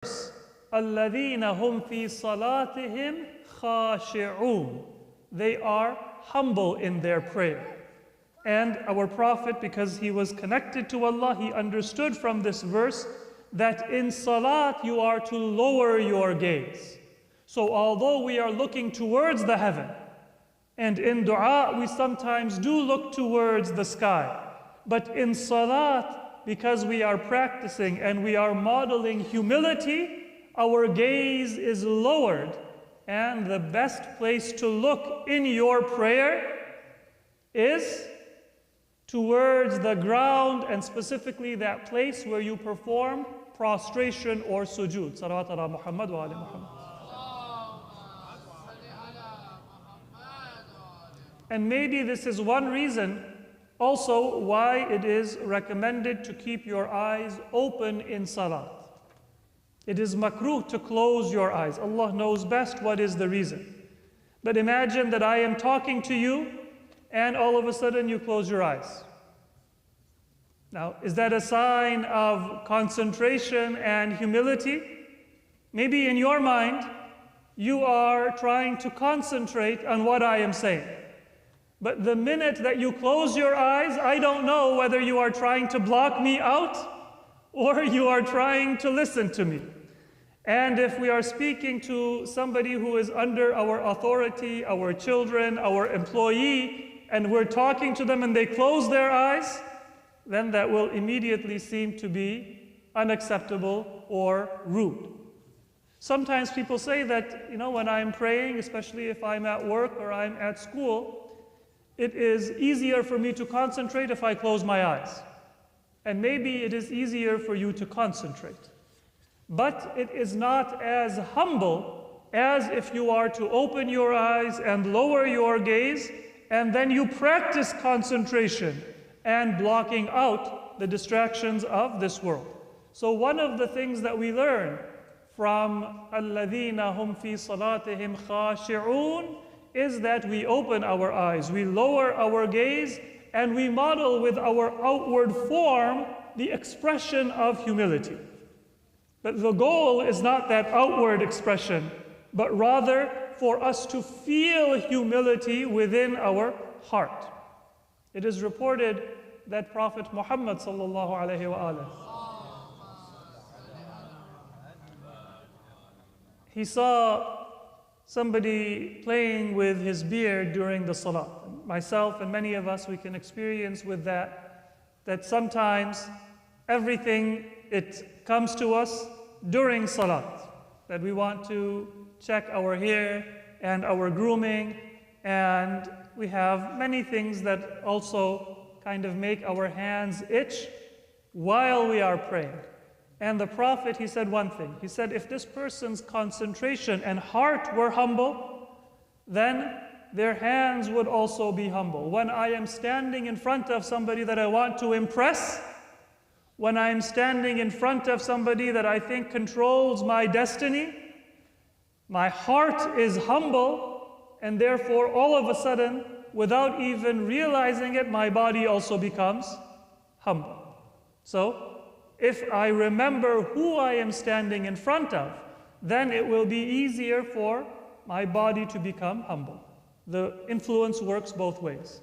الَّذِينَ هُمْ فِي صَلَاتِهِمْ خَاشِعُونَ. They are humble in their prayer. And our Prophet, because he was connected to Allah, he understood from this verse that in salat you are to lower your gaze. So although we are looking towards the heaven, and in dua we sometimes do look towards the sky, but in salat, because we are practicing and we are modeling humility, our gaze is lowered. And the best place to look in your prayer is towards the ground, and specifically that place where you perform prostration or sujood. Salawat ala Muhammad wa ali Muhammad. And maybe this is one reason also why it is recommended to keep your eyes open in salat. It is makruh to close your eyes. Allah knows best what is the reason. But imagine that I am talking to you and all of a sudden you close your eyes. Now, is that a sign of concentration and humility? Maybe in your mind, you are trying to concentrate on what I am saying. But the minute that you close your eyes, I don't know whether you are trying to block me out or you are trying to listen to me. And if we are speaking to somebody who is under our authority, our children, our employee, and we're talking to them and they close their eyes, then that will immediately seem to be unacceptable or rude. Sometimes people say that, when I'm praying, especially if I'm at work or I'm at school, it is easier for me to concentrate if I close my eyes. And maybe it is easier for you to concentrate. But it is not as humble as if you are to open your eyes and lower your gaze, and then you practice concentration and blocking out the distractions of this world. So one of the things that we learn from الَّذِينَ هُمْ فِي صَلَاتِهِمْ خَاشِعُونَ is that we open our eyes, we lower our gaze, and we model with our outward form the expression of humility. But the goal is not that outward expression, but rather for us to feel humility within our heart. It is reported that Prophet Muhammad sallallahu alaihi wasallam, he saw somebody playing with his beard during the salah. Myself and many of us, we can experience with that sometimes everything, it comes to us during salat, that we want to check our hair and our grooming, and we have many things that also kind of make our hands itch while we are praying. And the Prophet, he said one thing. He said, if this person's concentration and heart were humble, then their hands would also be humble. When I am standing in front of somebody that I want to impress, when I am standing in front of somebody that I think controls my destiny, my heart is humble, and therefore all of a sudden, without even realizing it, my body also becomes humble. So, if I remember who I am standing in front of, then it will be easier for my body to become humble. The influence works both ways.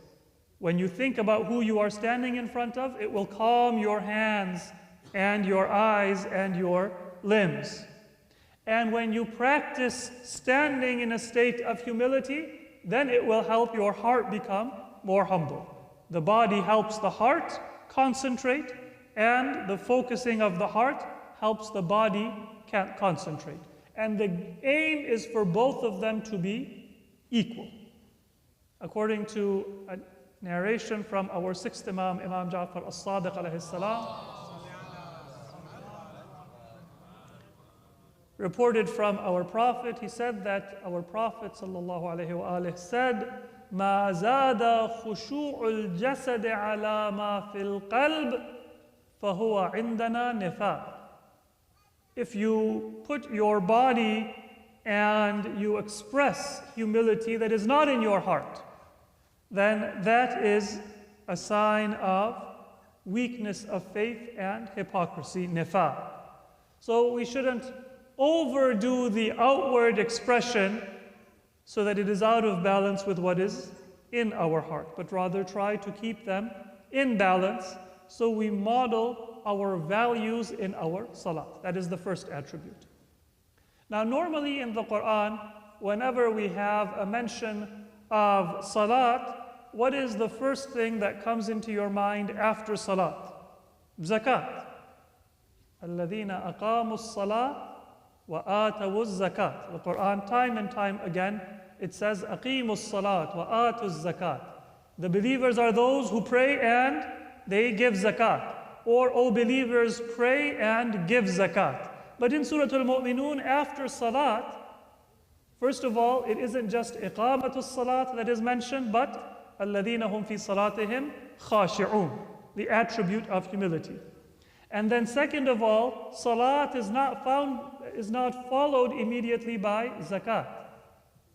When you think about who you are standing in front of, it will calm your hands and your eyes and your limbs. And when you practice standing in a state of humility, then it will help your heart become more humble. The body helps the heart concentrate, and the focusing of the heart helps the body concentrate. And the aim is for both of them to be equal. According to a narration from our sixth Imam, Imam Ja'far al-Sadiq alayhi salam, reported from our Prophet, he said that our Prophet sallallahu alayhi wa said, مَا زَادَ خُشُوعُ الْجَسَدِ عَلَى مَا فِي الْقَلْبِ فَهُوَ عِنْدَنَا نِفَاقٌ. If you put your body and you express humility that is not in your heart, then that is a sign of weakness of faith and hypocrisy, nifaq. So we shouldn't overdo the outward expression so that it is out of balance with what is in our heart, but rather try to keep them in balance so we model our values in our salat. That is the first attribute. Now, normally in the Quran, whenever we have a mention of salat, what is the first thing that comes into your mind after salat? Zakat. الَّذِينَ أَقَامُوا الصَّلَاةَ وَآتَوُوا الزَّكَاةَ. The Quran, time and time again, it says, أَقِيمُوا الصَّلَاةَ وَآتُوا الزَّكَاةَ. The believers are those who pray and they give zakat. Or, O believers, pray and give zakat. But in Surah Al-Mu'minun, after salat, first of all, it isn't just iqamatul salat that is mentioned, but الَّذِينَ هُمْ فِي صَلَاتِهِمْ خَاشِعُونَ, the attribute of humility. And then second of all, salat is not followed immediately by zakat.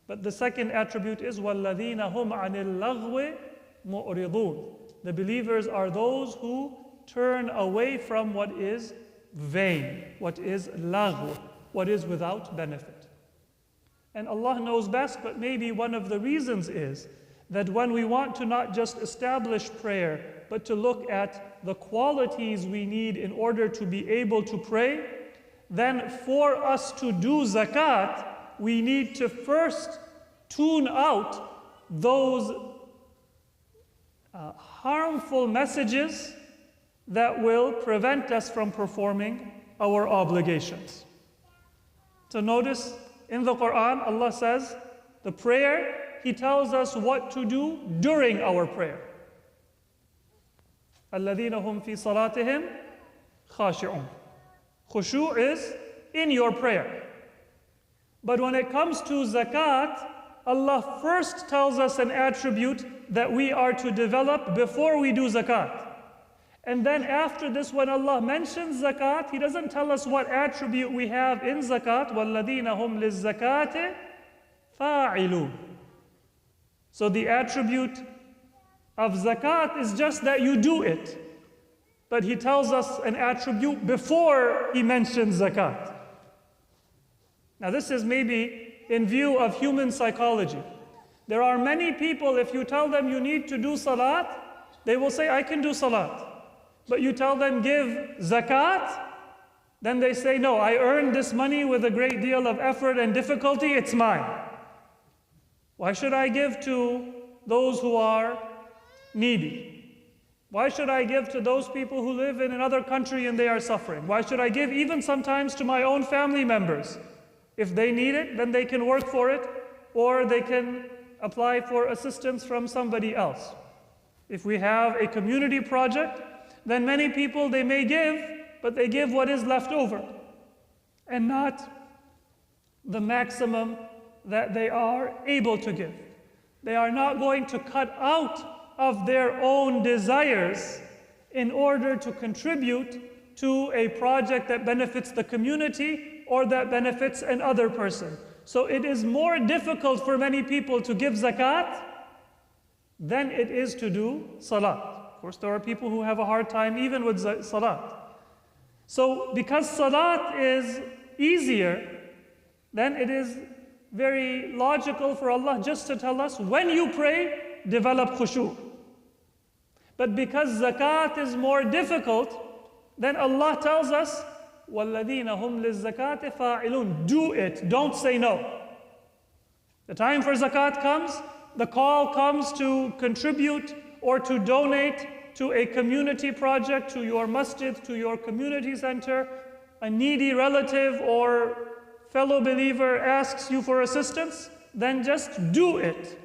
But the second attribute is وَالَّذِينَ هُمْ عَنِ اللَّغْوِ مُعْرِضُونَ. The believers are those who turn away from what is vain, what is laghw, what is without benefit. And Allah knows best, but maybe one of the reasons is that when we want to not just establish prayer, but to look at the qualities we need in order to be able to pray, then for us to do zakat, we need to first tune out those harmful messages that will prevent us from performing our obligations. So notice in the Quran, Allah says, the prayer, He tells us what to do during our prayer. الَّذِينَ هُمْ فِي صَلَاتِهِمْ خَاشِعُونَ. Khushu' is in your prayer. But when it comes to zakat, Allah first tells us an attribute that we are to develop before we do zakat. And then after this, when Allah mentions zakat, He doesn't tell us what attribute we have in zakat. وَالَّذِينَ هُمْ لِلزَّكَاةِ فَاعِلُونَ. So the attribute of zakat is just that you do it. But He tells us an attribute before He mentions zakat. Now this is maybe in view of human psychology. There are many people, if you tell them you need to do salat, they will say, I can do salat. But you tell them give zakat, then they say, no, I earned this money with a great deal of effort and difficulty, it's mine. Why should I give to those who are needy? Why should I give to those people who live in another country and they are suffering? Why should I give even sometimes to my own family members? If they need it, then they can work for it, or they can apply for assistance from somebody else. If we have a community project, then many people, they may give, but they give what is left over, and not the maximum that they are able to give. They are not going to cut out of their own desires in order to contribute to a project that benefits the community or that benefits another person. So it is more difficult for many people to give zakat than it is to do salat. Of course, there are people who have a hard time even with salat. So because salat is easier, then it is very logical for Allah just to tell us, when you pray, develop khushu'. But because zakat is more difficult, then Allah tells us, وَالَّذِينَ هُمْ لِلزَّكَاةِ فَاعِلُونَ. Do it, don't say no. The time for zakat comes, the call comes to contribute or to donate to a community project, to your masjid, to your community center. A needy relative or fellow believer asks you for assistance, then just do it.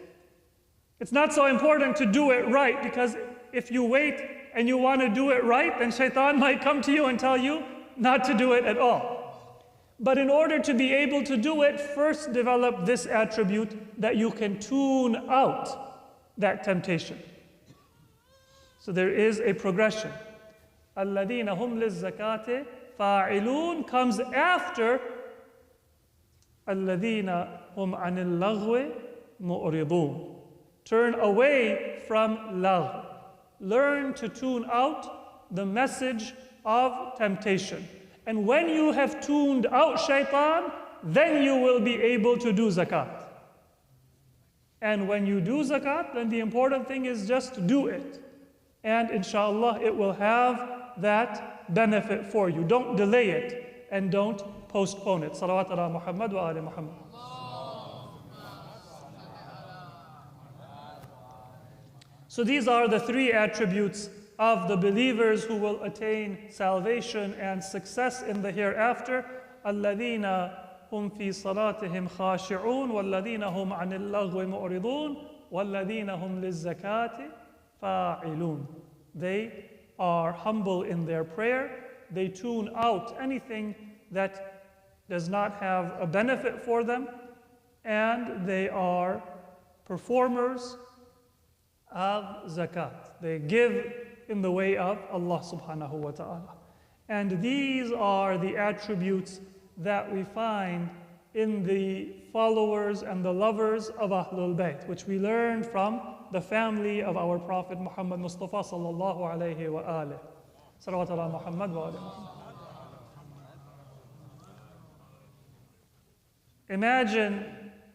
It's not so important to do it right, because if you wait and you want to do it right, then shaitan might come to you and tell you not to do it at all. But in order to be able to do it, first develop this attribute that you can tune out that temptation. So there is a progression. الَّذِينَ هُمْ لِلزَّكَاةِ فَاعِلُونَ comes after الَّذِينَ هُمْ عَنِ اللَّغْوِ مُعْرِضُونَ. Turn away from lagh. Learn to tune out the message of temptation. And when you have tuned out shaitan, then you will be able to do zakat. And when you do zakat, then the important thing is just do it. And inshallah, it will have that benefit for you. Don't delay it and don't postpone it. Salawat ala Muhammad wa ali Muhammad. So these are the three attributes of the believers who will attain salvation and success in the hereafter. الَّذِينَ هُمْ فِي صَلَاتِهِمْ خَاشِعُونَ وَالَّذِينَ هُمْ عَنِ اللَّغْوِ مُعْرِضُونَ وَالَّذِينَ هُمْ لِلزَّكَاةِ فَاعِلُونَ. They are humble in their prayer. They tune out anything that does not have a benefit for them. And they are performers of zakat. They give in the way of Allah subhanahu wa ta'ala. And these are the attributes that we find in the followers and the lovers of Ahlul Bayt, which we learned from the family of our Prophet Muhammad Mustafa sallallahu alayhi wa alihi. Salawat ala Muhammad wa ali Muhammad. Imagine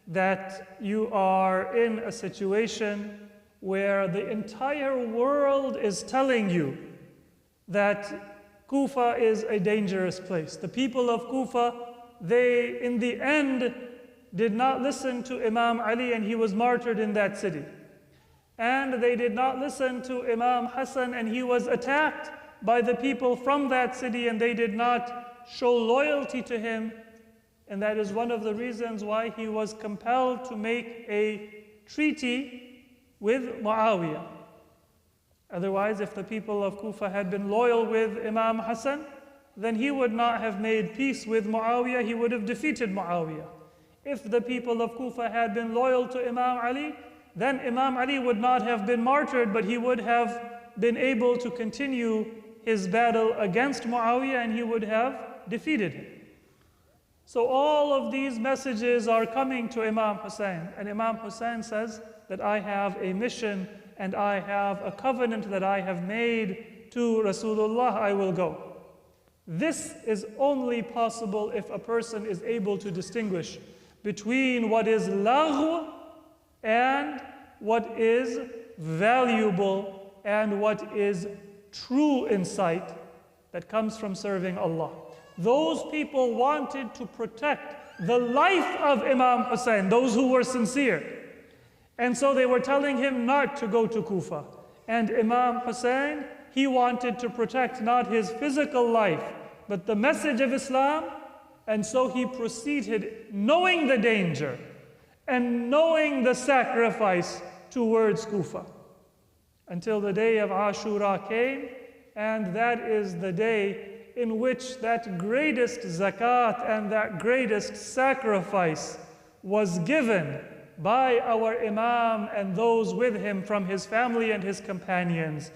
that you are in a situation where the entire world is telling you that Kufa is a dangerous place. The people of Kufa, they in the end did not listen to Imam Ali and he was martyred in that city. And they did not listen to Imam Hassan and he was attacked by the people from that city and they did not show loyalty to him. And that is one of the reasons why he was compelled to make a treaty with Muawiyah. Otherwise, if the people of Kufa had been loyal with Imam Hassan, then he would not have made peace with Muawiyah, he would have defeated Muawiyah. If the people of Kufa had been loyal to Imam Ali, then Imam Ali would not have been martyred, but he would have been able to continue his battle against Muawiyah and he would have defeated him. So all of these messages are coming to Imam Hussein, and Imam Hussein says that I have a mission and I have a covenant that I have made to Rasulullah, I will go. This is only possible if a person is able to distinguish between what is lagh and what is valuable and what is true insight that comes from serving Allah. Those people wanted to protect the life of Imam Hussein, those who were sincere. And so they were telling him not to go to Kufa. And Imam Hussein, he wanted to protect not his physical life, but the message of Islam. And so he proceeded, knowing the danger and knowing the sacrifice, towards Kufa. Until the day of Ashura came, and that is the day in which that greatest zakat and that greatest sacrifice was given by our Imam and those with him from his family and his companions.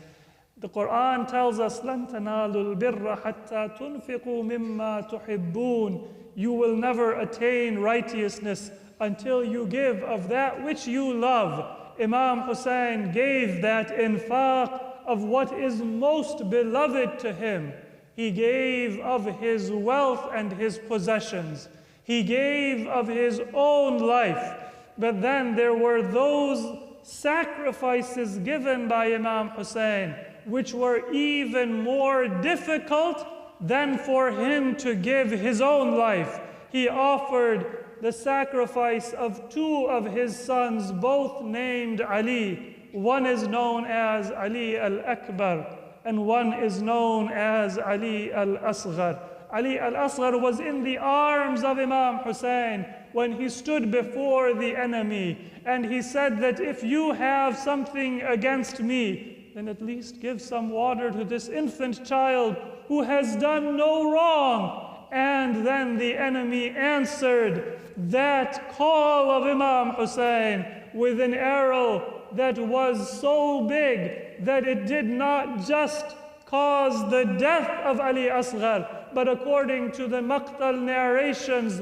The Quran tells us, لَن تَنَالُوا الْبِرَّ حَتَّى تُنْفِقُوا مِمَّا تُحِبُّونَ. You will never attain righteousness until you give of that which you love. Imam Hussein gave that infaq of what is most beloved to him. He gave of his wealth and his possessions. He gave of his own life. But then there were those sacrifices given by Imam Hussein which were even more difficult than for him to give his own life. He offered the sacrifice of two of his sons, both named Ali. One is known as Ali al-Akbar, and one is known as Ali al-Asghar. Ali al-Asghar was in the arms of Imam Hussein when he stood before the enemy, and he said that if you have something against me, then at least give some water to this infant child who has done no wrong. And then the enemy answered that call of Imam Hussein with an arrow that was so big that it did not just cause the death of Ali Asghar, but according to the Maqtal narrations,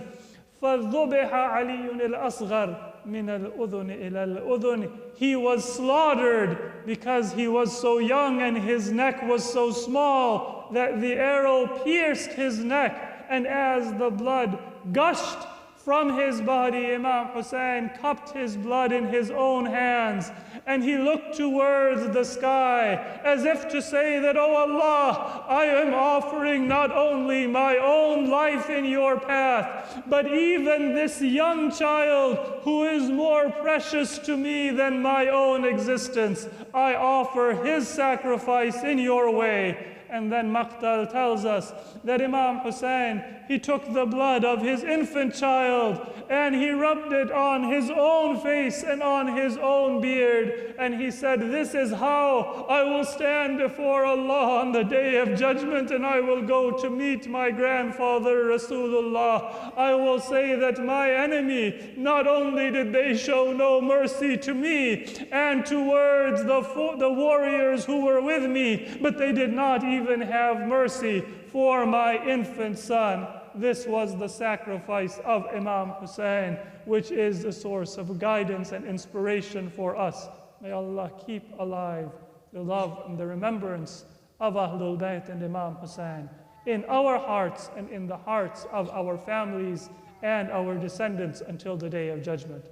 فَذُبِحَ عَلِيٌّ الْأَصْغَرُ من الأذن إلى الأذن. He was slaughtered because he was so young and his neck was so small that the arrow pierced his neck, and as the blood gushed from his body, Imam Hussein cupped his blood in his own hands, and he looked towards the sky as if to say that, "Oh Allah, I am offering not only my own life in your path, but even this young child who is more precious to me than my own existence. I offer his sacrifice in your way." And then Maqtal tells us that Imam Hussein, he took the blood of his infant child and he rubbed it on his own face and on his own beard. And he said, "This is how I will stand before Allah on the day of judgment, and I will go to meet my grandfather Rasulullah. I will say that my enemy, not only did they show no mercy to me and towards the warriors who were with me, but they did not even have mercy for my infant son." This was the sacrifice of Imam Hussein, which is a source of guidance and inspiration for us. May Allah keep alive the love and the remembrance of Ahlul Bayt and Imam Hussein in our hearts and in the hearts of our families and our descendants until the day of judgment.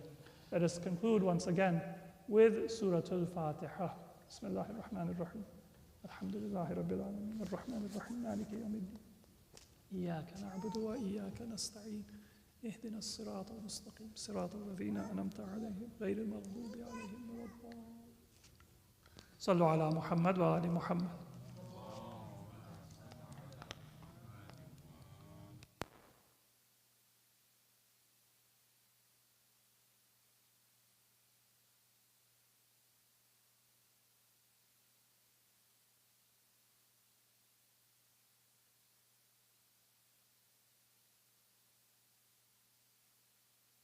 Let us conclude once again with Surah Al-Fatiha. Bismillah ar-Rahman ar-Rahim. Alhamdulillahi Rabbil Alameen. Ar-Rahman ar-Rahim. Maliki yawmiddin. إياك نعبد وإياك نستعين اهدنا الصراط المستقيم صراط الذين أنعمت عليهم غير المغضوب عليهم ولا الضالين. صلوا على محمد وآل محمد.